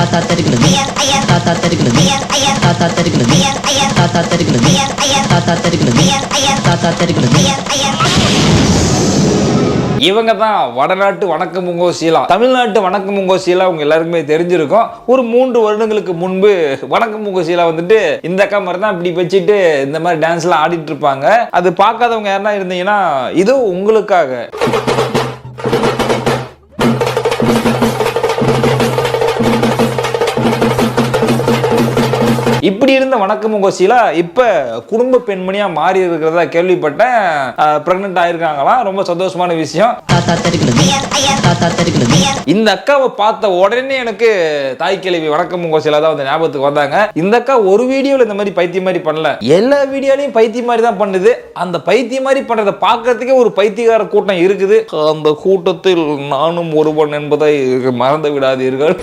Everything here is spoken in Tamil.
தாத்தா தெரிகிறது தாத்தா தெரிகிறது தாத்தா தெரிகிறது தாத்தா தெரிகிறது தாத்தா தெரிகிறது தாத்தா தெரிகிறது. இவங்க தான் வடநாட்டு வணக்கமுங்கோ சீலா. தமிழ்நாட்டு வணக்கமுங்கோ சீலா உங்க எல்லாருக்குமே தெரிஞ்சிருக்கும். ஒரு 3 வருடங்களுக்கு முன்பு வணக்கமுங்கோ சீலா வந்துட்டு இந்த அக்கா மாதிரி தான் இப்படி வச்சுட்டு இந்த மாதிரி டான்ஸ்லாம் ஆடிட்டு இருப்பாங்க. அது பார்க்காதவங்க யாருன்னா இருந்தீங்கன்னா இது உங்களுக்காக. இப்படி இருந்த வணக்கமுங்கோ சீலா இப்ப குடும்ப பெண்மணியா மாறி இருக்கிறதா கேள்விப்பட்டேன். பிரெக்னன்ட் ஆயிருக்காங்களாம். ரொம்ப சந்தோஷமான விஷயம். இந்த அக்காவை பார்த்த உடனே எனக்கு தாய் கிழவி வணக்கமுங்கோ சீலா தான் வந்து ஞாபகத்துக்கு வந்தாங்க. இந்த அக்கா ஒரு வீடியோல இந்த மாதிரி பைத்தியம் மாதிரி பண்ணல, எல்லா வீடியோலையும் பைத்தியம் மாதிரி தான் பண்ணுது. அந்த பைத்தியம் மாதிரி பண்றதை பார்க்கறதுக்கே ஒரு பைத்தியக்கார கூட்டம் இருக்குது. அந்த கூட்டத்தில் நானும் ஒருவன் என்பதை மறந்து விடாதீர்கள்.